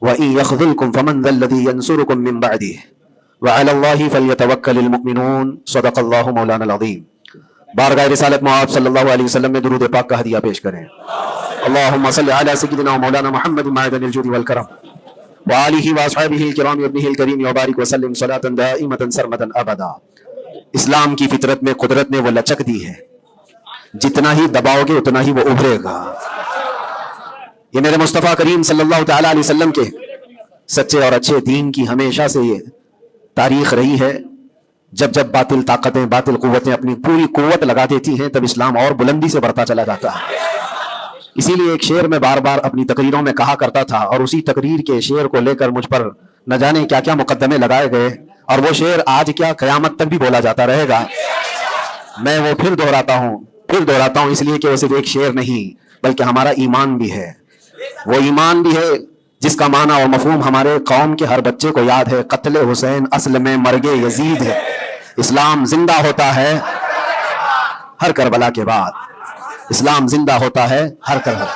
وَإِن يَخْذُلْكُمْ فَمَنْ ذَا الَّذِي يَنْصُرُكُم مِّن بَعْدِهِ وَعَلَى اللَّهِ فَلْيَتَوَكَّلِ الْمُؤْمِنُونَ صدق اللہ مولانا العظیم۔ بارگاہ رسالت میں آپ صلی اللہ علیہ وسلم میں درود پاک کا ہدیہ پیش کریں۔ اللہم صلی علی سیدنا مولانا محمد معدن الجود والکرم وآلہ واصحابہ الکرام وابنہ الکریم وبارک وسلم صلاۃ دائمۃ سرمدا ابدا۔ اسلام کی فطرت میں قدرت نے وہ لچک دی ہے، جتنا ہی دباؤ گے اتنا ہی وہ ابھرے گا۔ یہ میرے مصطفیٰ کریم صلی اللہ تعالی علیہ وسلم کے سچے اور اچھے دین کی ہمیشہ سے یہ تاریخ رہی ہے۔ جب جب باطل طاقتیں باطل قوتیں اپنی پوری قوت لگا دیتی ہیں تب اسلام اور بلندی سے بڑھتا چلا جاتا ہے۔ اسی لیے ایک شعر میں بار بار اپنی تقریروں میں کہا کرتا تھا، اور اسی تقریر کے شعر کو لے کر مجھ پر نہ جانے کیا کیا مقدمے لگائے گئے، اور وہ شعر آج کیا قیامت تک بھی بولا جاتا رہے گا۔ میں وہ پھر دہراتا ہوں اس لیے کہ وہ صرف ایک شعر نہیں بلکہ ہمارا ایمان بھی ہے۔ وہ ایمان بھی ہے جس کا معنی اور مفہوم ہمارے قوم کے ہر بچے کو یاد ہے۔ قتل حسین اصل میں مرگ یزید ہے، اسلام زندہ ہوتا ہے ہر کربلا کے بعد، اسلام زندہ ہوتا ہے ہر کربلا۔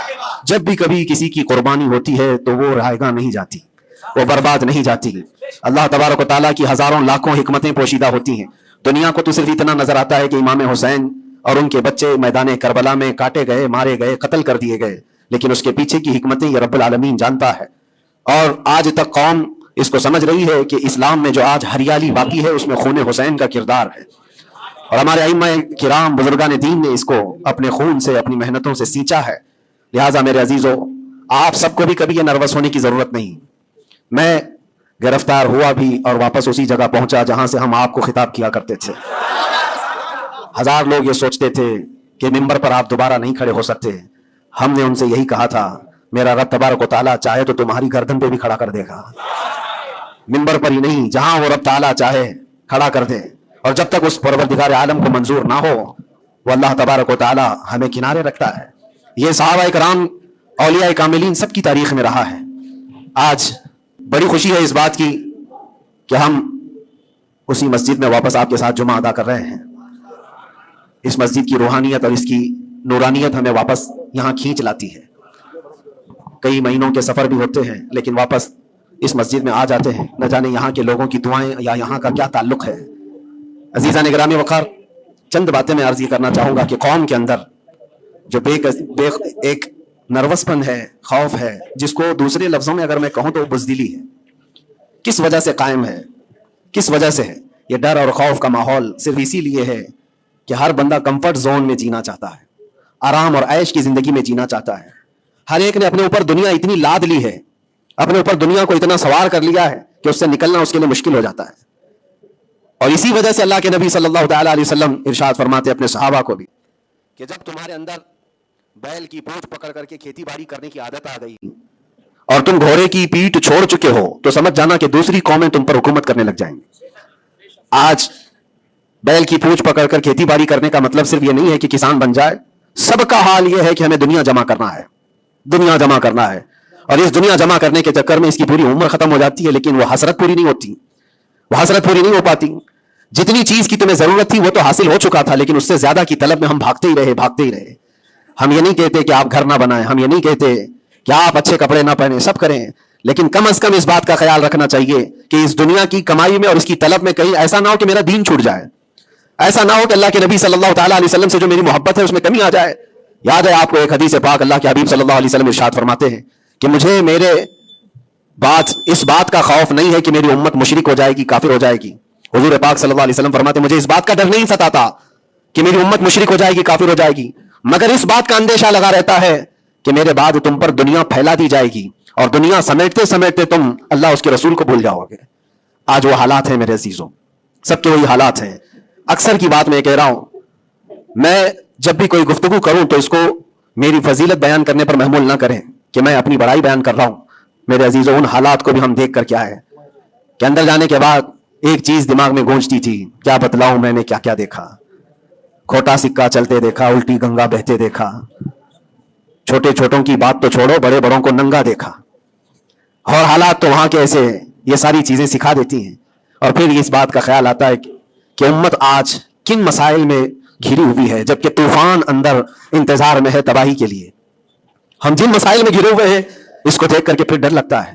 جب بھی کبھی کسی کی قربانی ہوتی ہے تو وہ رائے گاں نہیں جاتی، وہ برباد نہیں جاتی۔ اللہ تبارک و تعالیٰ کی ہزاروں لاکھوں حکمتیں پوشیدہ ہوتی ہیں۔ دنیا کو تو صرف اتنا نظر آتا ہے کہ امام حسین اور ان کے بچے میدان کربلا میں کاٹے گئے، مارے گئے، قتل کر دیے گئے، لیکن اس کے پیچھے کی حکمتیں یہ رب العالمین جانتا ہے۔ اور آج تک قوم اس کو سمجھ رہی ہے کہ اسلام میں جو آج ہریالی باقی ہے اس میں خون حسین کا کردار ہے، اور ہمارے ائمہ کرام بزرگان دین نے اس کو اپنے خون سے اپنی محنتوں سے سینچا ہے۔ لہٰذا میرے عزیزو، آپ سب کو بھی کبھی یہ نروس ہونے کی ضرورت نہیں۔ میں گرفتار ہوا بھی اور واپس اسی جگہ پہنچا جہاں سے ہم آپ کو خطاب کیا کرتے تھے۔ ہزار لوگ یہ سوچتے تھے کہ ممبر پر آپ دوبارہ نہیں کھڑے ہو سکتے۔ ہم نے ان سے یہی کہا تھا، میرا رب تبارک و تعالیٰ چاہے تو تمہاری گردن پہ بھی کھڑا کر دے گا، ممبر پر ہی نہیں، جہاں وہ رب تعالیٰ چاہے کھڑا کر دے۔ اور جب تک اس پروردگار عالم کو منظور نہ ہو، وہ اللہ تبارک و تعالیٰ ہمیں کنارے رکھتا ہے۔ یہ صحابہ کرام، اولیاء کاملین سب کی تاریخ میں رہا ہے۔ آج بڑی خوشی ہے اس بات کی کہ ہم اسی مسجد میں واپس آپ کے ساتھ جمعہ ادا کر رہے ہیں۔ اس مسجد کی روحانیت اور اس کی نورانیت ہمیں واپس یہاں کھینچ لاتی ہے۔ کئی مہینوں کے سفر بھی ہوتے ہیں لیکن واپس اس مسجد میں آ جاتے ہیں۔ نہ جانے یہاں کے لوگوں کی دعائیں یا یہاں کا کیا تعلق ہے۔ عزیزان گرامی وقار، چند باتیں میں عرض کرنا چاہوں گا کہ قوم کے اندر جو ایک نروس پن ہے، خوف ہے، جس کو دوسرے لفظوں میں اگر میں کہوں تو بزدلی ہے، کس وجہ سے قائم ہے، کس وجہ سے ہے یہ ڈر اور خوف کا ماحول؟ صرف اسی لیے ہے کہ ہر بندہ کمفرٹ زون میں جینا چاہتا ہے، آرام اور عیش کی زندگی میں جینا چاہتا ہے۔ ہر ایک نے اپنے اوپر دنیا اتنی لاد لی ہے، اپنے اوپر دنیا کو اتنا سوار کر لیا ہے کہ اس سے نکلنا اس کے لیے مشکل ہو جاتا ہے۔ اور اسی وجہ سے اللہ کے نبی صلی اللہ تعالی علیہ وسلم ارشاد فرماتے اپنے صحابہ کو بھی کہ جب تمہارے اندر بیل کی پونچھ پکڑ کر کے کھیتی باڑی کرنے کی عادت آ گئی اور تم گھوڑے کی پیٹھ چھوڑ چکے ہو تو سمجھ جانا کہ دوسری قومیں تم پر حکومت کرنے لگ جائیں گی۔ آج بیل کی پونچھ پکڑ کر کھیتی باڑی کرنے کا مطلب صرف یہ نہیں ہے کہ کسان بن جائے، سب کا حال یہ ہے کہ ہمیں دنیا جمع کرنا ہے، دنیا جمع کرنا ہے، اور اس دنیا جمع کرنے کے چکر میں اس کی پوری عمر ختم ہو جاتی ہے لیکن وہ حسرت پوری نہیں ہوتی، وہ حسرت پوری نہیں ہو پاتی۔ جتنی چیز کی تمہیں ضرورت تھی وہ تو حاصل ہو چکا تھا لیکن اس سے زیادہ کی طلب میں ہم بھاگتے ہی رہے۔ ہم یہ نہیں کہتے کہ آپ گھر نہ بنائیں، ہم یہ نہیں کہتے کہ آپ اچھے کپڑے نہ پہنیں، سب کریں، لیکن کم از کم اس بات کا خیال رکھنا چاہیے کہ اس دنیا کی کمائی میں اور اس کی طلب میں کہیں ایسا نہ ہو کہ میرا دین چھوٹ جائے، ایسا نہ ہو کہ اللہ کے نبی صلی اللہ تعالیٰ علیہ وسلم سے جو میری محبت ہے اس میں کمی آ جائے۔ یاد ہے آپ کو ایک حدیث پاک، اللہ کے حبیب صلی اللہ علیہ وسلم ارشاد فرماتے ہیں کہ مجھے اس بات کا خوف نہیں ہے کہ میری امت مشرک ہو جائے گی، کافر ہو جائے گی۔ حضور پاک صلی اللہ علیہ وسلم فرماتے مجھے اس بات کا ڈر نہیں ستاتا کہ میری امت مشرک ہو جائے گی، کافر ہو جائے گی، مگر اس بات کا اندیشہ لگا رہتا ہے کہ میرے بعد تم پر دنیا پھیلا دی جائے گی اور دنیا سمیٹتے سمیٹتے تم اللہ اس کے رسول کو بھول جاؤ گے۔ آج وہ حالات ہیں میرے عزیزوں، سب کے وہی حالات ہیں۔ اکثر کی بات میں کہہ رہا ہوں، میں جب بھی کوئی گفتگو کروں تو اس کو میری فضیلت بیان کرنے پر محمول نہ کریں کہ میں اپنی بڑائی بیان کر رہا ہوں۔ میرے عزیزوں، ان حالات کو بھی ہم دیکھ کر کیا ہے کہ اندر جانے کے بعد ایک چیز دماغ میں گونجتی تھی، کیا بتلاؤں میں نے کیا کیا دیکھا۔ کھوٹا سکہ چلتے دیکھا، الٹی گنگا بہتے دیکھا، چھوٹے چھوٹوں کی بات تو چھوڑو، بڑے بڑوں کو ننگا دیکھا، اور حالات تو وہاں کے ایسے، یہ ساری چیزیں سکھا دیتی ہیں۔ اور پھر اس بات کا خیال آتا ہے کہ امت آج کن مسائل میں گھری ہوئی ہے جبکہ طوفان اندر انتظار میں ہے تباہی کے لیے۔ ہم جن مسائل میں گھرے ہوئے ہیں اس کو دیکھ کر کے پھر ڈر لگتا ہے،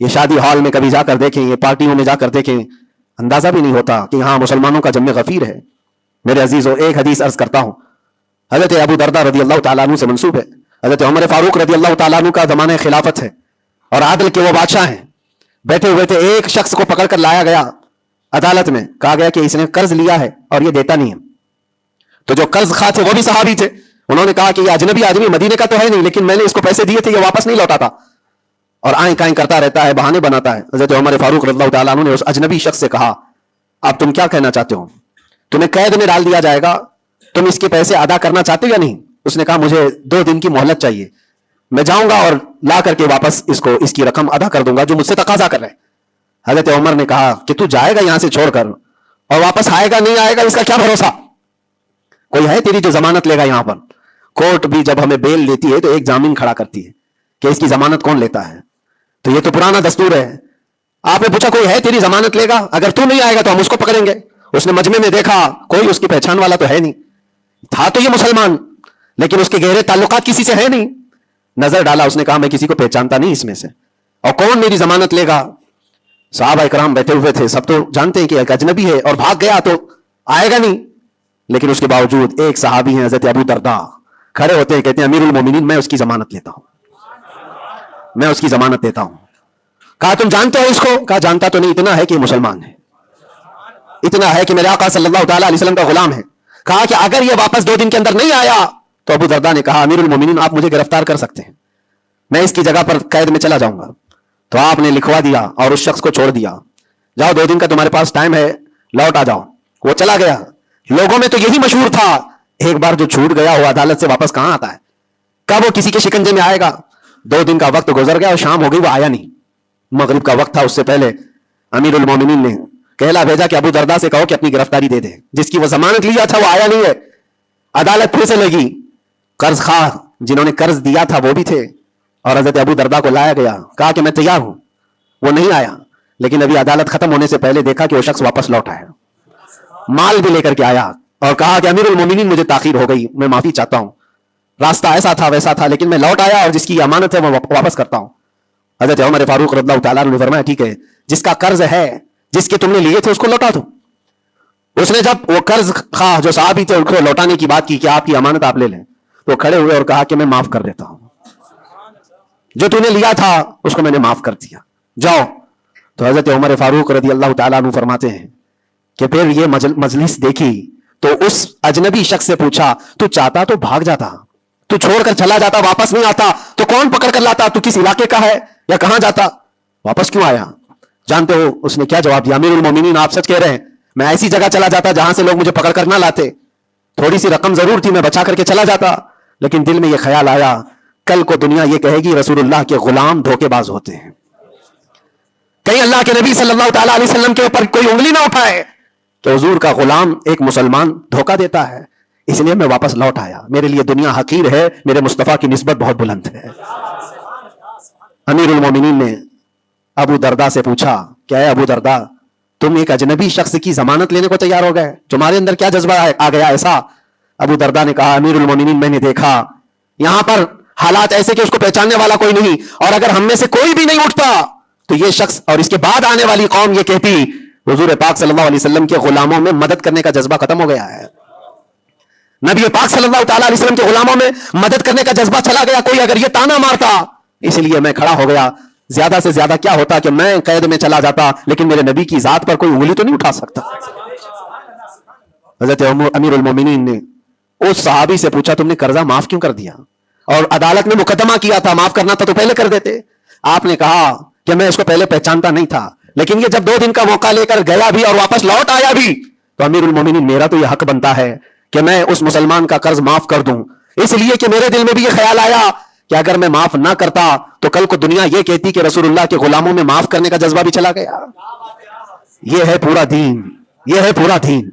یہ شادی ہال میں کبھی جا کر دیکھیں, یہ پارٹیوں میں جا کر دیکھیں, اندازہ بھی نہیں ہوتا کہ ہاں مسلمانوں کا جم غفیر ہے. میرے عزیزوں, ایک حدیث عرض کرتا ہوں, حضرت ابو درداء رضی اللہ تعالیٰ عنہ سے منسوب ہے. حضرت عمر فاروق رضی اللہ تعالیٰ عنہ کا زمانہ خلافت ہے اور عادل کے وہ بادشاہ ہیں. بیٹھے ہوئے تھے, ایک شخص کو پکڑ کر لایا گیا عدالت میں, کہا گیا کہ اس نے قرض لیا ہے اور یہ دیتا نہیں ہے. تو جو قرض خواہ تھے وہ بھی صحابی تھے, انہوں نے کہا کہ یہ اجنبی آدمی مدینے کا تو ہے نہیں, لیکن میں نے اس کو پیسے دیے تھے, یہ واپس نہیں لوٹاتا اور آئیں کائیں کرتا رہتا ہے, بہانے بناتا ہے. حضرت عمر فاروق رضی اللہ تعالیٰ عنہ نے اس اجنبی شخص سے کہا, اب تم کیا کہنا چاہتے ہو, تمہیں قید میں ڈال دیا جائے گا, تم اس کے پیسے ادا کرنا چاہتے ہو یا نہیں؟ اس نے کہا مجھے 2 دن کی مہلت چاہیے, میں جاؤں گا اور لا کر کے واپس اس کی رقم ادا کر دوں گا جو مجھ سے تقاضا کر رہے. حضرت عمر نے کہا کہ تو جائے گا یہاں سے چھوڑ کر اور واپس آئے گا نہیں آئے گا, اس کا کیا بھروسہ؟ کوئی ہے تیری جو ضمانت لے گا یہاں پر؟ کورٹ بھی جب ہمیں بیل لیتی ہے تو ایک ضامن کھڑا کرتی ہے کہ اس کی ضمانت کون لیتا ہے, تو یہ تو پرانا دستور ہے. آپ نے پوچھا کوئی ہے تیری ضمانت لے گا؟ اگر تو نہیں آئے گا تو ہم اس کو پکڑیں گے. اس نے مجمع میں دیکھا کوئی اس کی پہچان والا تو ہے نہیں, تھا تو یہ مسلمان لیکن اس کے گہرے تعلقات کسی سے ہے نہیں. نظر ڈالا, اس نے کہا میں کسی کو پہچانتا نہیں اس میں سے, اور کون میری ضمانت لے گا؟ صحابہ اکرام بیٹھے ہوئے تھے, سب تو جانتے ہیں کہ ایک اجنبی ہے اور بھاگ گیا تو آئے گا نہیں, لیکن اس کے باوجود ایک صحابی ہیں حضرت ابو درداء, کھڑے ہوتے ہیں, کہتے ہیں امیر المومنین میں اس کی ضمانت لیتا ہوں, میں اس کی ضمانت دیتا ہوں. کہا تم جانتے ہو اس کو؟ کہا جانتا تو نہیں, اتنا ہے کہ مسلمان ہے, اتنا ہے کہ میرے آقا صلی اللہ تعالیٰ علیہ وسلم کا غلام ہے. کہا کہ اگر یہ واپس 2 دن کے اندر نہیں آیا تو ابو درداء نے کہا امیر المومنین آپ مجھے گرفتار کر سکتے ہیں, میں اس کی جگہ پر قید میں چلا جاؤں گا. تو آپ نے لکھوا دیا اور اس شخص کو چھوڑ دیا, جاؤ 2 دن کا تمہارے پاس ٹائم ہے, لوٹ آ جاؤ. وہ چلا گیا. لوگوں میں تو یہی مشہور تھا, ایک بار جو چھوٹ گیا وہ عدالت سے واپس کہاں آتا ہے, کب وہ کسی کے شکنجے میں آئے گا؟ 2 دن کا وقت گزر گیا اور شام ہو گئی, وہ آیا نہیں. مغرب کا وقت تھا, اس سے پہلے امیر المومنین نے کہلا بھیجا کہ ابو درداء سے کہو کہ اپنی گرفتاری دے دے, جس کی وہ ضمانت لیا تھا وہ آیا نہیں ہے. عدالت پھر سے لگی, قرض خواہ جنہوں نے قرض دیا تھا وہ بھی تھے, اور حضرت ابو درداء کو لایا گیا, کہا کہ میں تیار ہوں. وہ نہیں آیا, لیکن ابھی عدالت ختم ہونے سے پہلے دیکھا کہ وہ شخص واپس لوٹ آیا, مال بھی لے کر کے آیا, اور کہا کہ امیر المومنین مجھے تاخیر ہو گئی, میں معافی چاہتا ہوں, راستہ ایسا تھا ویسا تھا, لیکن میں لوٹ آیا اور جس کی امانت ہے وہ واپس کرتا ہوں. حضرت عمر فاروق رضی اللہ تعالیٰ عنہ نے فرمایا ٹھیک ہے, جس کا قرض ہے, جس کے تم نے لیے تھے اس کو لوٹا دو. اس نے جب وہ قرض خواہ جو صحابی تھے ان کو لوٹانے کی بات کی کہ آپ کی امانت آپ لے لیں, تو کھڑے ہوئے اور کہا کہ میں معاف کر دیتا ہوں, جو تو نے لیا تھا اس کو میں نے معاف کر دیا, جاؤ. تو حضرت عمر فاروق رضی اللہ تعالیٰ عنہ فرماتے ہیں کہ پھر یہ مجلس دیکھی تو اس اجنبی شخص سے پوچھا تو چاہتا تو بھاگ جاتا, تو چھوڑ کر چلا جاتا, واپس نہیں آتا تو کون پکڑ کر لاتا, تو کس علاقے کا ہے یا کہاں جاتا, واپس کیوں آیا؟ جانتے ہو اس نے کیا جواب دیا؟ امیر المومنین آپ سچ کہہ رہے ہیں, میں ایسی جگہ چلا جاتا جہاں سے لوگ مجھے پکڑ کر نہ لاتے, تھوڑی سی رقم ضرور تھی, میں بچا کر کے چلا جاتا, لیکن دل میں یہ خیال آیا کل کو دنیا یہ کہے گی رسول اللہ کے غلام دھوکے باز ہوتے ہیں, کہیں اللہ کے نبی صلی اللہ تعالیٰ علیہ وسلم کے اوپر کوئی انگلی نہ اٹھائے کہ حضور کا غلام ایک مسلمان دھوکہ دیتا ہے. اس لیے میں واپس لوٹ آیا, میرے لیے دنیا حقیر ہے, میرے مصطفیٰ کی نسبت بہت بلند ہے. امیر المومنین نے ابو درداء سے پوچھا کیا ہے ابو درداء, تم ایک اجنبی شخص کی ضمانت لینے کو تیار ہو گئے, تمہارے اندر کیا جذبہ آ گیا ایسا؟ ابو درداء نے کہا امیر المومنین میں نے دیکھا یہاں پر حالات ایسے کہ اس کو پہچاننے والا کوئی نہیں, اور اگر ہم میں سے کوئی بھی نہیں اٹھتا تو یہ شخص اور اس کے بعد آنے والی قوم یہ کہتی حضور پاک صلی اللہ علیہ وسلم کے غلاموں میں مدد کرنے کا جذبہ ختم ہو گیا ہے, نبی پاک صلی اللہ تعالیٰ علیہ وسلم کے غلاموں میں مدد کرنے کا جذبہ چلا گیا, کوئی اگر یہ تانا مارتا. اس لیے میں کھڑا ہو گیا, زیادہ سے زیادہ کیا ہوتا کہ میں قید میں چلا جاتا, لیکن میرے نبی کی ذات پر کوئی انگلی تو نہیں اٹھا سکتا. حضرت امیر المومنین نے اس صحابی سے پوچھا تم نے قرضہ معاف کیوں کر دیا, اور عدالت میں مقدمہ کیا تھا, معاف کرنا تھا تو پہلے کر دیتے. آپ نے کہا کہ میں اس کو پہلے پہچانتا نہیں تھا, لیکن یہ جب 2 دن کا موقع لے کر گیا بھی اور واپس لوٹ آیا بھی, تو امیر المومنین میرا تو یہ حق بنتا ہے کہ میں اس مسلمان کا قرض معاف کر دوں, اس لیے کہ میرے دل میں بھی یہ خیال آیا کہ اگر میں معاف نہ کرتا تو کل کو دنیا یہ کہتی کہ رسول اللہ کے غلاموں میں معاف کرنے کا جذبہ بھی چلا گیا. یہ ہے پورا دین, یہ ہے پورا دین,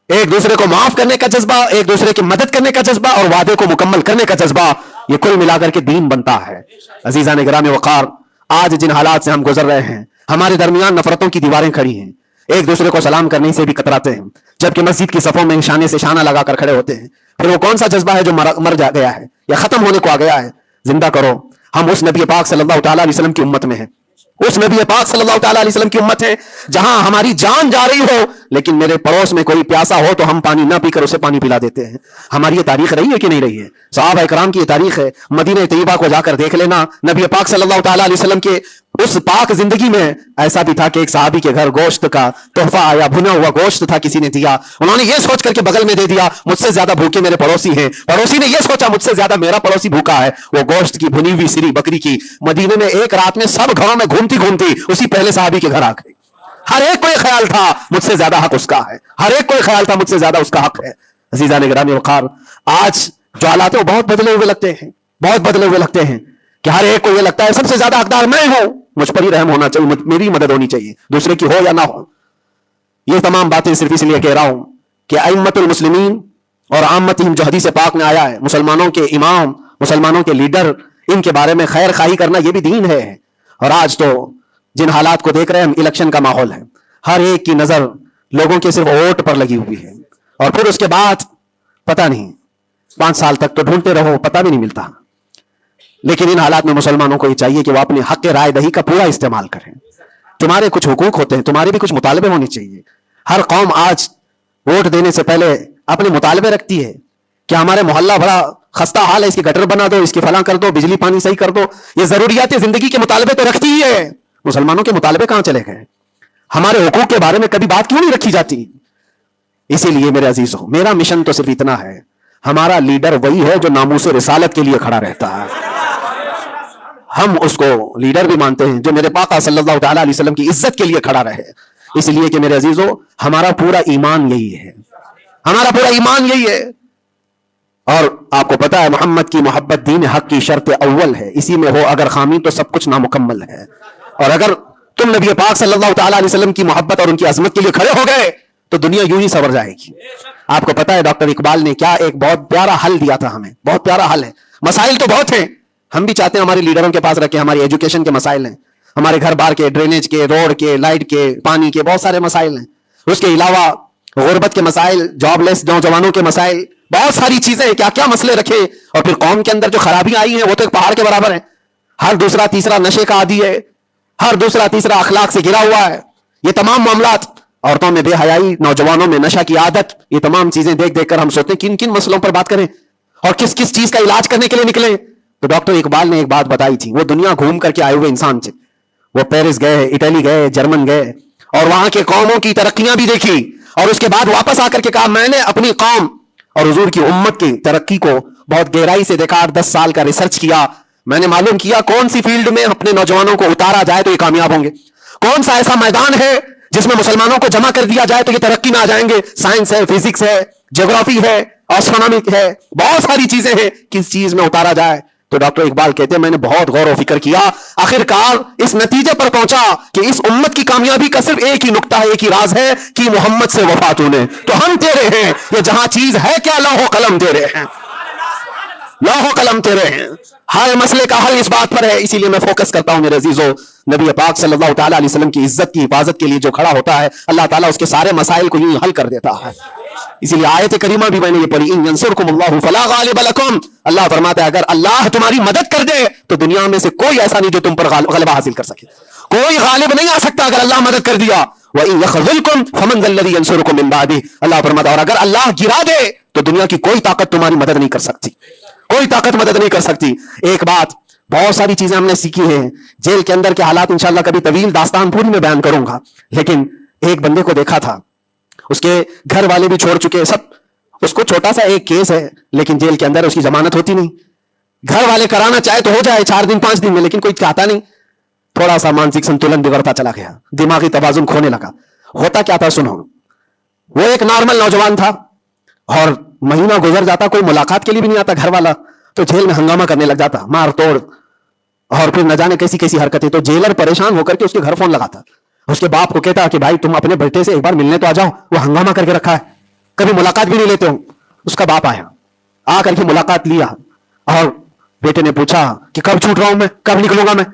ایک دوسرے کو معاف کرنے کا جذبہ, ایک دوسرے کی مدد کرنے کا جذبہ, اور وعدے کو مکمل کرنے کا جذبہ, یہ کل ملا کر کے دین بنتا ہے. عزیزان گرامی وقار, آج جن حالات سے ہم گزر رہے ہیں, ہمارے درمیان نفرتوں کی دیواریں کھڑی ہیں, ایک دوسرے کو سلام کرنے سے بھی کتراتے ہیں, جبکہ مسجد کی صفوں میں شانے سے شانہ لگا کر کھڑے ہوتے ہیں. پھر وہ کون سا جذبہ ہے جو مر جا گیا ہے یا ختم ہونے کو آ گیا ہے؟ زندہ کرو. ہم اس نبی پاک صلی اللہ تعالیٰ علیہ وسلم کی امت میں ہیں, اس نبی پاک صلی اللہ تعالیٰ علیہ وسلم کی امت ہے جہاں ہماری جان جا رہی ہو لیکن میرے پڑوس میں کوئی پیاسا ہو تو ہم پانی نہ پی کر اسے پانی پلا دیتے ہیں. ہماری یہ تاریخ رہی ہے کہ نہیں رہی ہے؟ صحابہ کرام کی یہ تاریخ ہے. مدینہ طیبہ کو جا کر دیکھ لینا, نبی پاک صلی اللہ تعالیٰ علیہ وسلم کے اس پاک زندگی میں ایسا بھی تھا کہ ایک صحابی کے گھر گوشت کا تحفہ آیا, بھنا ہوا گوشت تھا, کسی نے دیا, انہوں نے یہ سوچ کر کے بغل میں دے دیا مجھ سے زیادہ بھوکے میرے پڑوسی ہیں, پڑوسی نے یہ سوچا مجھ سے زیادہ میرا پڑوسی بھوکا ہے, وہ گوشت کی بھنی ہوئی سری بکری کی مدینے میں ایک رات میں سب گھروں میں گھومتی گھومتی اسی پہلے صحابی کے گھر آ گئی. ہر ایک کو یہ خیال تھا مجھ سے زیادہ حق اس کا ہے, ہر ایک کو یہ خیال تھا مجھ سے زیادہ اس کا حق ہے. عزیزان گرامی وقار, آج جو حالات ہیں وہ بہت بدلے ہوئے لگتے ہیں, بہت بدلے ہوئے لگتے ہیں کہ ہر ایک کو یہ لگتا ہے سب سے زیادہ حقدار میں ہوں, مجھ پر ہی رحم ہونا چاہیے, میری مدد ہونی چاہیے, دوسرے کی ہو یا نہ ہو. یہ تمام باتیں صرف اس لیے کہہ رہا ہوں کہ ائمۃ المسلمین اور عامتہم جو حدیث پاک میں آیا ہے, مسلمانوں کے امام, مسلمانوں کے لیڈر, ان کے بارے میں خیر خواہی کرنا یہ بھی دین ہے. اور آج تو جن حالات کو دیکھ رہے ہیں ہم, الیکشن کا ماحول ہے, ہر ایک کی نظر لوگوں کے صرف ووٹ پر لگی ہوئی ہے, اور پھر اس کے بعد پتہ نہیں 5 سال تک تو ڈھونڈتے رہو پتہ بھی نہیں ملتا. لیکن ان حالات میں مسلمانوں کو یہ چاہیے کہ وہ اپنے حق رائے دہی کا پورا استعمال کریں. تمہارے کچھ حقوق ہوتے ہیں, تمہارے بھی کچھ مطالبے ہونے چاہیے. ہر قوم آج ووٹ دینے سے پہلے اپنے مطالبے رکھتی ہے کہ ہمارے محلہ بڑا خستہ حال ہے, اس کی گٹر بنا دو, اس کی فلاں کر دو, بجلی پانی صحیح کر دو. یہ ضروریات زندگی کے مطالبے تو رکھتی ہی ہے. مسلمانوں کے مطالبے کہاں چلے گئے؟ ہمارے حقوق کے بارے میں کبھی بات کیوں نہیں رکھی جاتی؟ اسی لیے میرے عزیزو, میرا مشن تو صرف اتنا ہے, ہمارا لیڈر وہی ہے جو ناموس رسالت کے لیے کھڑا رہتا ہے. ہم اس کو لیڈر بھی مانتے ہیں جو میرے پاک صلی اللہ تعالیٰ علیہ وسلم کی عزت کے لیے کھڑا رہے, اس لیے کہ میرے عزیزو ہمارا پورا ایمان یہی ہے, ہمارا پورا ایمان یہی ہے. اور آپ کو پتا ہے محمد کی محبت دین حق کی شرط اول ہے, اسی میں ہو اگر خامی تو سب کچھ نامکمل ہے. اور اگر تم نبی پاک صلی اللہ تعالیٰ علیہ وسلم کی محبت اور ان کی عظمت کے لیے کھڑے ہو گئے تو دنیا یوں ہی سنور جائے گی. آپ کو پتا ہے ڈاکٹر اقبال نے کیا ایک بہت پیارا حل دیا تھا ہمیں, بہت پیارا حل ہے. مسائل تو بہت ہیں, ہم بھی چاہتے ہیں ہمارے لیڈروں کے پاس رکھیں, ہماری ایجوکیشن کے مسائل ہیں, ہمارے گھر بار کے, ڈرینیج کے, روڈ کے, لائٹ کے, پانی کے, بہت سارے مسائل ہیں. اس کے علاوہ غربت کے مسائل, جاب لیس نوجوانوں کے مسائل, بہت ساری چیزیں ہیں, کیا کیا مسئلے رکھے. اور پھر قوم کے اندر جو خرابیاں آئی ہیں وہ تو ایک پہاڑ کے برابر ہیں. ہر دوسرا تیسرا نشے کا عادی ہے, ہر دوسرا تیسرا اخلاق سے گرا ہوا ہے. یہ تمام معاملات, عورتوں میں بے حیائی, نوجوانوں میں نشہ کی عادت, یہ تمام چیزیں دیکھ دیکھ کر ہم سوچتے ہیں کن کن مسئلوں پر بات کریں اور کس کس چیز کا علاج کرنے کے لیے نکلیں. تو ڈاکٹر اقبال نے ایک بات بتائی تھی, وہ دنیا گھوم کر کے آئے ہوئے انسان تھے, وہ پیرس گئے, اٹلی گئے, جرمن گئے, اور وہاں کے قوموں کی ترقیاں بھی دیکھی, اور اس کے بعد واپس آ کر کے کہا میں نے اپنی قوم اور حضور کی امت کی ترقی کو بہت گہرائی سے دیکھا, 10 سال کا ریسرچ کیا, میں نے معلوم کیا کون سی فیلڈ میں اپنے نوجوانوں کو اتارا جائے تو یہ کامیاب ہوں گے, کون سا ایسا میدان ہے جس میں مسلمانوں کو جمع کر دیا جائے تو یہ ترقی میں آ جائیں گے. سائنس ہے, فزکس ہے, جغرافی ہے, ایسٹرونومی ہے, بہت ساری چیزیں ہیں, کس چیز میں اتارا جائے. تو ڈاکٹر اقبال کہتے ہیں میں نے بہت غور و فکر کیا, آخر کار اس نتیجے پر پہنچا کہ اس امت کی کامیابی کا صرف ایک ہی نقطہ ہے, ایک ہی راز ہے کہ محمد سے وفا تو نے, تو ہم تیرے ہیں. یہ جہاں چیز ہے کیا, لوح و قلم تیرے ہیں, لوح و قلم تیرے ہیں. ہر مسئلے کا حل اس بات پر ہے. اسی لیے میں فوکس کرتا ہوں میرے عزیزو, نبی پاک صلی اللہ تعالیٰ علیہ وسلم کی عزت کی حفاظت کے لیے جو کھڑا ہوتا ہے اللہ تعالیٰ اس کے سارے مسائل کو یوں حل کر دیتا ہے. اسی لیے آیت کریمہ بھی میں نے یہ پڑھی, ان ینصرکم اللہ فلا غالب لکم, اللہ فرماتا ہے اگر اللہ تمہاری مدد کر دے تو دنیا میں سے کوئی ایسا نہیں جو تم پر غلبہ حاصل کر سکے, کوئی غالب نہیں آ سکتا اگر اللہ مدد کر دیا. وَإِن يَخْذُلْكُمْ فَمَنْ ذَا الَّذِي يَنصُرُكُم مِّن بَعْدِهِ, اللہ فرماتا ہے اور اگر اللہ گرا دے تو دنیا کی کوئی طاقت تمہاری مدد نہیں کر سکتی, کوئی طاقت مدد نہیں کر سکتی. ایک بات, بہت ساری چیزیں ہم نے سیکھی ہیں, جیل کے اندر کے حالات انشاءاللہ کبھی طویل داستان پوری میں بیان کروں گا, لیکن ایک بندے کو دیکھا تھا, اس کے گھر والے بھی چھوڑ چکے سب, اس کو چھوٹا سا ایک کیس ہے لیکن جیل کے اندر اس کی ضمانت ہوتی نہیں, گھر والے کرانا چاہے تو ہو جائے 4 دن 5 دن میں, لیکن کوئی چاہتا نہیں. تھوڑا سا مانسک سنتولن بگڑتا چلا گیا, دماغی توازن کھونے لگا. ہوتا کیا تھا سنو, وہ ایک نارمل نوجوان تھا اور مہینہ گزر جاتا کوئی ملاقات کے لیے بھی نہیں آتا گھر والا, تو جیل میں ہنگامہ کرنے لگ جاتا, مار توڑ, اور پھر نہ جانے کیسی کیسی حرکتیں. تو جیلر پریشان ہو کر کے اس کے گھر فون لگاتا, اس کے باپ کو کہتا کہ بھائی تم اپنے بیٹے سے ایک بار ملنے تو آ جاؤ, وہ ہنگامہ کر کے رکھا ہے, کبھی ملاقات بھی نہیں لیتے ہو. اس کا باپ آیا, آ کر کے ملاقات لیا, اور بیٹے نے پوچھا کہ کب چھوٹ رہا ہوں میں, کب نکلوں گا میں.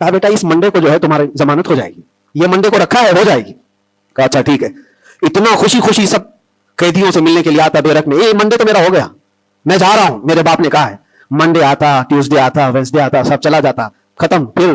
کہا بیٹا اس منڈے کو جو ہے تمہاری ضمانت ہو جائے گی, یہ منڈے کو رکھا ہے, ہو جائے گی. کہا اچھا ٹھیک ہے. اتنا خوشی خوشی سب قیدیوں سے ملنے کے لیے آتا بیرک میں, منڈے تو میرا ہو گیا, میں جا رہا ہوں, میرے باپ نے کہا ہے. منڈے آتا, ٹیوزڈے آتا, وینسڈے آتا, سب چلا جاتا, ختم. پھر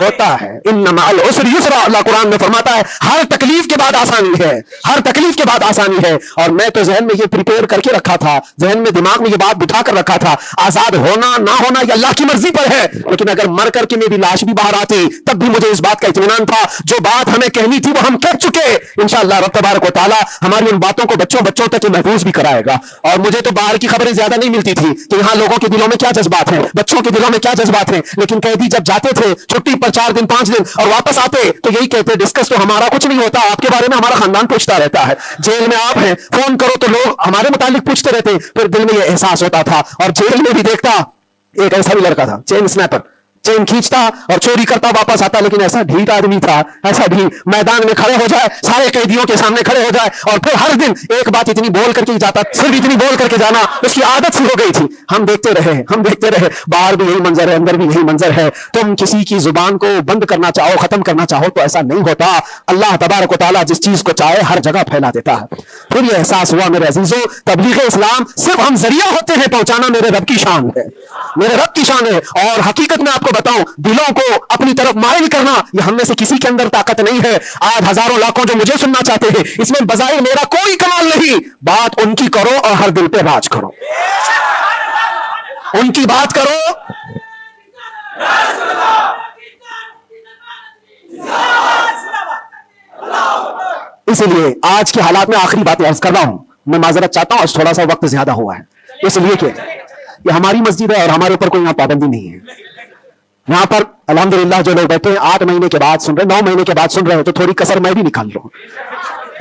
ہوتا ہے. ان مع العسر یسرا، اللہ قرآن میں فرماتا ہے ہر تکلیف کے بعد آسانی ہے، ہر تکلیف کے بعد آسانی ہے. اور میں تو ذہن میں یہ پریپیئر کر کے رکھا تھا، ذہن میں دماغ میں یہ بات بٹھا کر رکھا تھا، آزاد ہونا نہ ہونا یہ اللہ کی مرضی پر ہے، لیکن اگر مر کر کے میری لاش بھی باہر آتی تب بھی مجھے اس بات کا اطمینان تھا جو بات ہمیں کہنی تھی وہ ہم کہہ چکے. انشاءاللہ رب تبارک و تعالی ہماری ان باتوں کو بچوں تک محفوظ بھی کرائے گا. اور مجھے تو باہر کی خبریں زیادہ نہیں ملتی تھی کہ یہاں لوگوں کے دلوں میں کیا جذبات ہیں، بچوں کے دلوں میں کیا جذبات ہیں، لیکن قیدی جب جاتے تھے چھٹی پر 4 دن 5 دن اور واپس آتے تو یہی کہتے ڈسکس تو ہمارا کچھ نہیں ہوتا، آپ کے بارے میں ہمارا خاندان پوچھتا رہتا ہے. جیل میں آپ ہیں، فون کرو تو لوگ ہمارے متعلق پوچھتے رہتے. پھر دل میں یہ احساس ہوتا تھا. اور جیل میں بھی دیکھتا ایک ایسا بھی لڑکا تھا چین اسنیپر، چین کھینچتا اور چوری کرتا واپس آتا، لیکن ایسا ڈھیٹ آدمی تھا، ایسا ڈھیٹ میدان میں کھڑے ہو جائے، سارے قیدیوں کے سامنے کھڑے ہو جائے اور پھر ہر دن ایک بات اتنی بول کر کے جاتا، صرف اتنی بول کر کے جانا اس کی عادت سی ہو گئی تھی. ہم دیکھتے رہے باہر بھی یہی منظر ہے، اندر بھی یہی منظر ہے. تم کسی کی زبان کو بند کرنا چاہو، ختم کرنا چاہو تو ایسا نہیں ہوتا. اللہ تبارک و تعالیٰ جس چیز کو چاہے ہر جگہ پھیلا دیتا ہے. پھر یہ احساس ہوا میرے عزیزوں، تبلیغ اسلام صرف ہم ذریعہ ہوتے ہیں پہنچانا، میرے رب کی شان ہے، میرے رب کی شان ہے. اور حقیقت میں آپ کو بتاؤں، دلوں کو اپنی طرف مائل کرنا یہ ہم میں سے کسی کے اندر طاقت نہیں ہے. آج ہزاروں لاکھوں جو مجھے سننا چاہتے ہیں، اس میں بظاہر میرا کوئی کمال نہیں. بات ان کی کرو اور ہر دل پہ راج کرو، ان کی بات کرو. اسی لیے آج کے حالات میں آخری بات عرض کر رہا ہوں، میں معذرت چاہتا ہوں آج تھوڑا سا وقت زیادہ ہوا ہے، اس لیے کہ یہ ہماری مسجد ہے اور ہمارے اوپر کوئی یہاں پابندی نہیں ہے. یہاں پر الحمدللہ جو لوگ بیٹھے ہیں 8 مہینے کے بعد سن رہے، 9 مہینے کے بعد سن رہے ہیں، تو تھوڑی کسر میں بھی نکال لوں.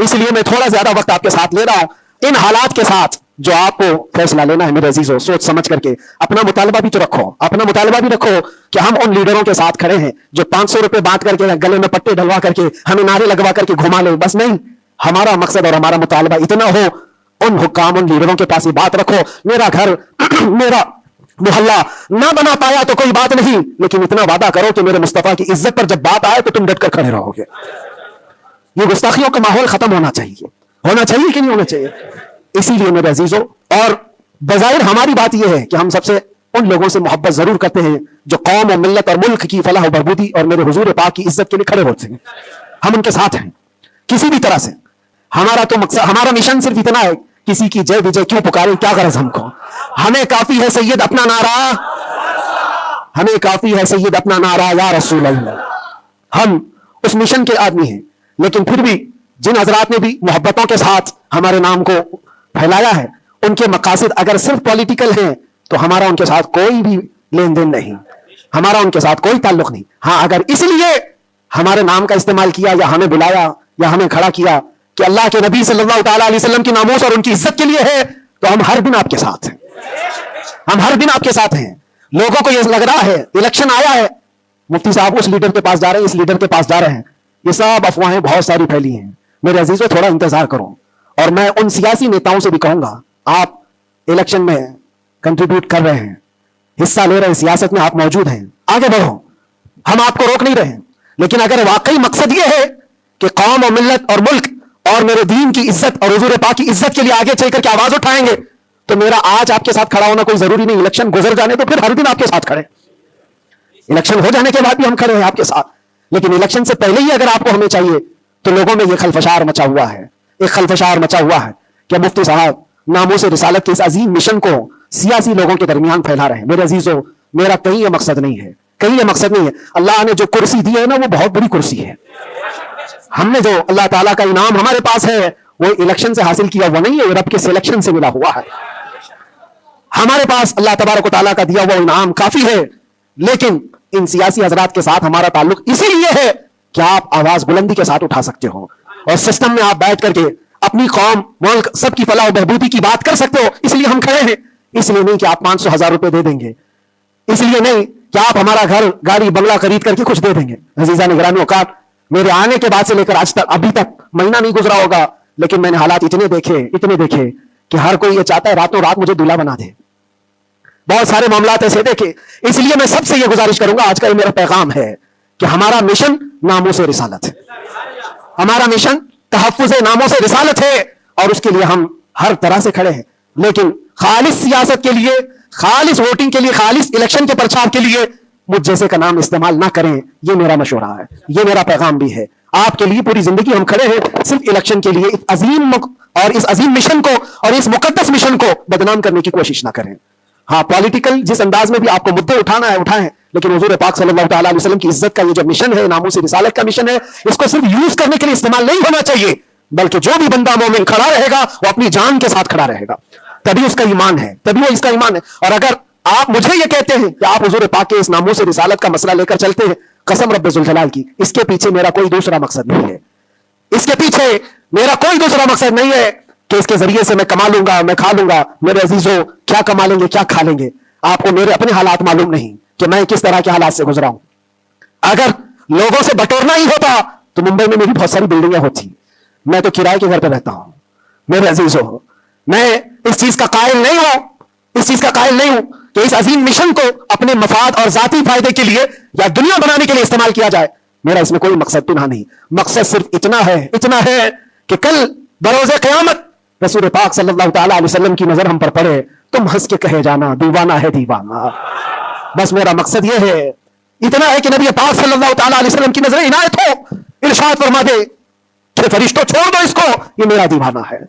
اس لیے میں تھوڑا زیادہ وقت آپ کے ساتھ لے رہا ہوں. ان حالات کے ساتھ جو آپ کو فیصلہ لینا ہے میرے عزیزوں، سوچ سمجھ کر کے اپنا مطالبہ بھی تو رکھو، اپنا مطالبہ بھی رکھو کہ ہم ان لیڈروں کے ساتھ کھڑے ہیں جو 500 روپے بانٹ کر کے گلے میں پٹے ڈلوا کر کے ہمیں نعرے لگوا کر کے گھما لے. بس نہیں، ہمارا مقصد اور ہمارا مطالبہ اتنا ہو، ان حکام ان لیڈروں کے پاس یہ بات رکھو، میرا گھر میرا محلہ نہ بنا پایا تو کوئی بات نہیں، لیکن اتنا وعدہ کرو کہ میرے مصطفیٰ کی عزت پر جب بات آئے تو تم ڈٹ کر کھڑے رہو گے. یہ گستاخیوں کا ماحول ختم ہونا چاہیے کہ نہیں ہونا چاہیے. اسی لیے میرے عزیزوں، اور بظاہر ہماری بات یہ ہے کہ ہم سب سے ان لوگوں سے محبت ضرور کرتے ہیں جو قوم و ملت اور ملک کی فلاح و بہبودی اور میرے حضور پاک کی عزت کے لیے کھڑے ہوتے ہیں. ہم ان کے ساتھ ہیں کسی بھی طرح سے. ہمارا تو مقصد، ہمارا مشن صرف اتنا ہے، کسی کی جے وجے کیوں پکارے، کیا غرض ہم کو، ہمیں کافی ہے سید اپنا نعرہ، ہمیں کافی ہے سید اپنا نعرہ یا رسول اللہ. ہم اس مشن کے آدمی ہیں. لیکن پھر بھی جن حضرات نے بھی محبتوں کے ساتھ ہمارے نام کو پھیلایا ہے، ان کے مقاصد اگر صرف پولیٹیکل ہیں تو ہمارا ان کے ساتھ کوئی بھی لین دین نہیں، ہمارا ان کے ساتھ کوئی تعلق نہیں. ہاں اگر اس لیے ہمارے نام کا استعمال کیا یا ہمیں بلایا یا ہمیں کھڑا کیا کہ اللہ کے نبی صلی اللہ تعالیٰ علیہ وسلم کی ناموس اور ان کی عزت کے لیے ہے، تو ہم ہر دن آپ کے ساتھ ہیں، ہم ہر دن آپ کے ساتھ ہیں. لوگوں کو یہ لگ رہا ہے الیکشن آیا ہے، مفتی صاحب اس لیڈر کے پاس جا رہے ہیں، اس لیڈر کے پاس جا رہے ہیں، یہ سب افواہیں بہت ساری پھیلی ہیں. میرے عزیزوں تھوڑا انتظار کرو. اور میں ان سیاسی نیتاؤں سے بھی کہوں گا، آپ الیکشن میں کنٹریبیوٹ کر رہے ہیں، حصہ لے رہے ہیں، سیاست میں آپ موجود ہیں، آگے بڑھو، ہم آپ کو روک نہیں رہے ہیں. لیکن اگر واقعی مقصد یہ ہے کہ قوم و ملت اور ملک اور میرے دین کی عزت اور حضور پاک کی عزت کے لیے آگے چل کر کے آواز اٹھائیں گے، تو میرا آج آپ کے ساتھ کھڑا ہونا کوئی ضروری نہیں. الیکشن گزر جانے تو پھر ہر دن آپ کے ساتھ کھڑے، الیکشن ہو جانے کے بعد بھی ہم کھڑے ہیں آپ کے ساتھ. لیکن الیکشن سے پہلے ہی اگر آپ کو ہمیں چاہیے تو لوگوں میں یہ خلفشار مچا ہوا ہے، ایک خلفشار مچا ہوا ہے کہ مفتی صاحب ناموس رسالت کے اس عظیم مشن کو سیاسی لوگوں کے درمیان پھیلا رہے ہیں. میرے عزیزوں، میرا کہیں یہ مقصد نہیں ہے، کہیں یہ مقصد نہیں ہے. اللہ نے جو کرسی دی ہے نا، وہ بہت بڑی کرسی ہے. ہم نے جو اللہ تعالیٰ کا انعام ہمارے پاس ہے وہ الیکشن سے حاصل کیا ہوا نہیں ہے، وہ رب کے سلیکشن سے ملا ہوا ہے. ہمارے پاس اللہ تبارک و تعالیٰ کا دیا ہوا انعام کافی ہے. لیکن ان سیاسی حضرات کے ساتھ ہمارا تعلق اسی لیے ہے کہ آپ آواز بلندی کے ساتھ اٹھا سکتے ہو اور سسٹم میں آپ بیٹھ کر کے اپنی قوم ملک سب کی فلاح و بہبودی کی بات کر سکتے ہو. اس لیے ہم کھڑے ہیں. اس لیے نہیں کہ آپ 500,000 روپے دے دیں گے، اس لیے نہیں کہ آپ ہمارا گھر گاڑی بنگلہ خرید کر کے کچھ دے دیں گے. عزیزان گرامی اوقات، میرے آنے کے بعد سے لے کر آج تک ابھی تک مہینہ نہیں گزرا ہوگا، لیکن میں نے حالات اتنے دیکھے کہ ہر کوئی یہ چاہتا ہے راتوں رات مجھے دلہا بنا دے. بہت سارے معاملات ایسے دیکھے. اس لیے میں سب سے یہ گزارش کروں گا، آج کا یہ میرا پیغام ہے کہ ہمارا مشن ناموس رسالت ہے، ہمارا مشن تحفظ ناموس رسالت ہے، اور اس کے لیے ہم ہر طرح سے کھڑے ہیں. لیکن خالص سیاست کے لیے، خالص ووٹنگ کے لیے، خالص الیکشن کے پرچار کے لیے مجھ جیسے کا نام استعمال نہ کریں، یہ میرا مشورہ ہے، یہ میرا پیغام بھی ہے آپ کے لیے. پوری زندگی ہم کھڑے ہیں صرف الیکشن کے لیے. اس عظیم مشن کو اور اس مقدس مشن کو بدنام کرنے کی کوشش نہ کریں. ہاں پولیٹیکل جس انداز میں بھی آپ کو مدعے اٹھانا ہے اٹھائیں، لیکن حضور پاک صلی اللہ تعالیٰ علیہ وسلم کی عزت کا یہ جو مشن ہے، ناموس رسالت کا مشن ہے، اس کو صرف یوز کرنے کے لیے استعمال نہیں ہونا چاہیے، بلکہ جو بھی بندہ مومن کھڑا رہے گا وہ اپنی جان کے ساتھ کھڑا رہے گا، تبھی اس کا ایمان ہے، تبھی وہ اس کا ایمان ہے. اور اگر آپ مجھے یہ کہتے ہیں کہ آپ حضور پاک کے اس ناموس رسالت کا مسئلہ لے کر چلتے ہیں، قسم رب ذوالجلال کی، اس کے پیچھے میرا کوئی دوسرا مقصد نہیں ہے. اس کے پیچھے میرا کوئی دوسرا مقصد نہیں ہے کہ اس کے ذریعے سے میں کما لوں گا، میں کھا لوں گا. میرے عزیزوں، کیا کما لیں گے، کیا کھا لیں گے؟ آپ کو میرے اپنے حالات معلوم نہیں کہ میں کس طرح کے حالات سے گزرا ہوں. اگر لوگوں سے بٹورنا ہی ہوتا تو ممبئی میں میری بہت ساری بلڈنگیں ہوتی. میں تو کرائے کے گھر پہ رہتا ہوں. میرے عزیزوں، میں اس چیز کا قائل نہیں ہوں کہ اس عظیم مشن کو اپنے مفاد اور ذاتی فائدے کے لیے یا دنیا بنانے کے لیے استعمال کیا جائے. میرا اس میں کوئی مقصد تو نہیں. مقصد صرف اتنا ہے کہ کل بروز قیامت رسول پاک صلی اللہ تعالیٰ علیہ وسلم کی نظر ہم پر پڑے، تم ہنس کے کہے جانا دیوانہ ہے دیوانہ. بس میرا مقصد یہ ہے، اتنا ہے کہ نبی پاک صلی اللہ تعالیٰ علیہ وسلم کی نظر عنایت ہو، ارشاد فرما دے کہ فرشتوں چھوڑ دو اس کو، یہ میرا دیوانہ ہے.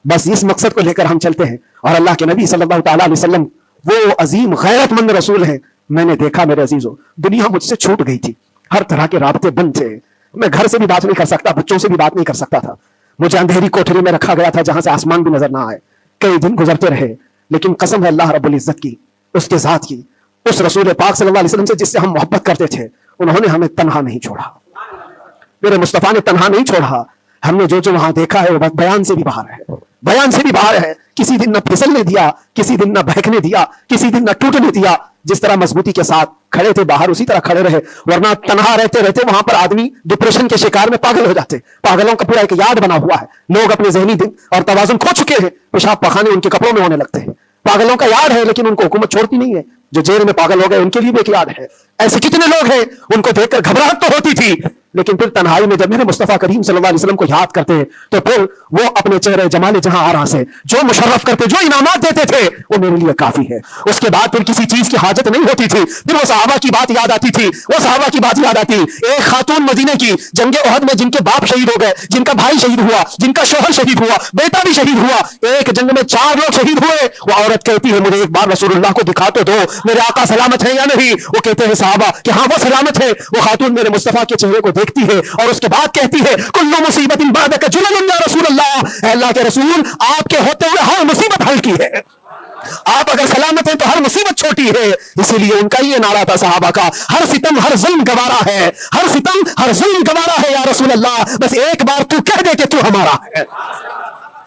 بس اس مقصد کو لے کر ہم چلتے ہیں. اور اللہ کے نبی صلی اللہ تعالیٰ علیہ وسلم وہ عظیم غیرت مند رسول ہیں. میں نے دیکھا میرے عزیزوں، دنیا مجھ سے چھوٹ گئی تھی، ہر طرح کے رابطے بند تھے. میں گھر سے بھی بات نہیں کر سکتا، بچوں سے بھی بات نہیں کر سکتا تھا. مجھے اندھیری کوٹری میں رکھا گیا تھا جہاں سے آسمان بھی نظر نہ آئے. کئی دن گزرتے رہے، لیکن قسم ہے اللہ رب العزت کی، اس کے ذات کی، اس رسول پاک صلی اللہ علیہ وسلم سے جس سے ہم محبت کرتے تھے، انہوں نے ہمیں تنہا نہیں چھوڑا. میرے مصطفیٰ نے تنہا نہیں چھوڑا. ہم نے جو وہاں دیکھا ہے وہ بیان سے بھی باہر ہے. کسی دن نہ پھسلنے دیا، کسی دن نہ بہکنے دیا، کسی دن نہ ٹوٹنے دیا. جس طرح مضبوطی کے ساتھ کھڑے تھے باہر، اسی طرح کھڑے رہے. ورنہ تنہا رہتے وہاں پر آدمی ڈپریشن کے شکار میں پاگل ہو جاتے. پاگلوں کا پورا ایک یاد بنا ہوا ہے. لوگ اپنے ذہنی دن اور توازن کھو چکے ہیں، پیشاب پخانے ان کے کپڑوں میں ہونے لگتے ہیں. پاگلوں کا یاد ہے، لیکن ان کو حکومت چھوڑتی نہیں ہے. جو جیل میں پاگل ہو گئے ان کے لیے بھی ایک یاد ہے. ایسے کتنے لوگ ہیں، ان کو دیکھ کر گھبراہٹ تو ہوتی تھی، لیکن پھر تنہائی میں جب میرے مصطفیٰ کریم صلی اللہ علیہ وسلم کو یاد کرتے ہیں تو پھر وہ اپنے چہرے جمال جہاں آرا سے جو مشرف کرتے، جو انعامات دیتے تھے، وہ میرے لیے کافی ہے. اس کے بعد پھر کسی چیز کی حاجت نہیں ہوتی تھی. پھر وہ صحابہ کی بات یاد آتی. ایک خاتون مدینے کی جنگ احد میں جن کے باپ شہید ہو گئے، جن کا بھائی شہید ہوا، جن کا شوہر شہید ہوا، بیٹا بھی شہید ہوا، ایک جنگ میں 4 لوگ شہید ہوئے. وہ عورت کہتی ہے مجھے ایک بار رسول اللہ کو دکھا تو دو، میرے آقا سلامت ہے یا نہیں. وہ کہتے ہیں صحابہ کہ ہاں وہ سلامت ہے. وہ خاتون میرے مصطفیٰ کے چہرے کو دیکھتی ہے اور اس کے بعد کہتی ہے کل مصیبت بعدک جلل یا رسول اللہ. اے اللہ کے رسول، آپ کے ہوتے ہوئے ہر مصیبت ہلکی ہے. آپ اگر سلامت ہیں تو ہر مصیبت چھوٹی ہے. اسی لیے ان کا یہ نعرہ تھا صحابہ کا، ہر ستم ہر ظلم گوارا ہے، ہر ستم ہر ظلم گوارا ہے یا رسول اللہ. بس ایک بار تو کہہ دے کہ تو ہمارا ہے،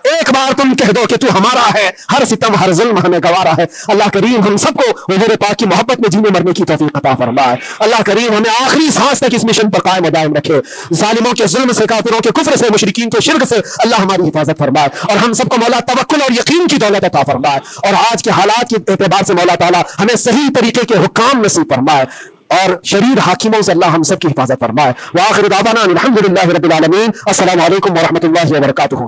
ایک بار تم کہہ دو کہ تو ہمارا ہے، ہر ستم ہر ظلم ہمیں گوارا ہے. اللہ کریم ہم سب کو حضور پاک کی محبت میں جینے مرنے کی توفیق عطا فرمائے. اللہ کریم ہمیں آخری سانس تک اس مشن پر قائم و دائم رکھے. ظالموں کے ظلم سے، کافروں کے کفر سے، مشرکین کے شرک سے اللہ ہماری حفاظت فرمائے. اور ہم سب کو مولا توکل اور یقین کی دولت عطا فرمائے. اور آج کے حالات کے اعتبار سے مولا تعالیٰ ہمیں صحیح طریقے کے حکام نصیب فرمائے اور شریر حاکموں سے اللہ ہم سب کی حفاظت فرمائے. وآخر دعوانا الحمدللہ رب العالمین. السلام علیکم ورحمۃ اللہ وبرکاتہ.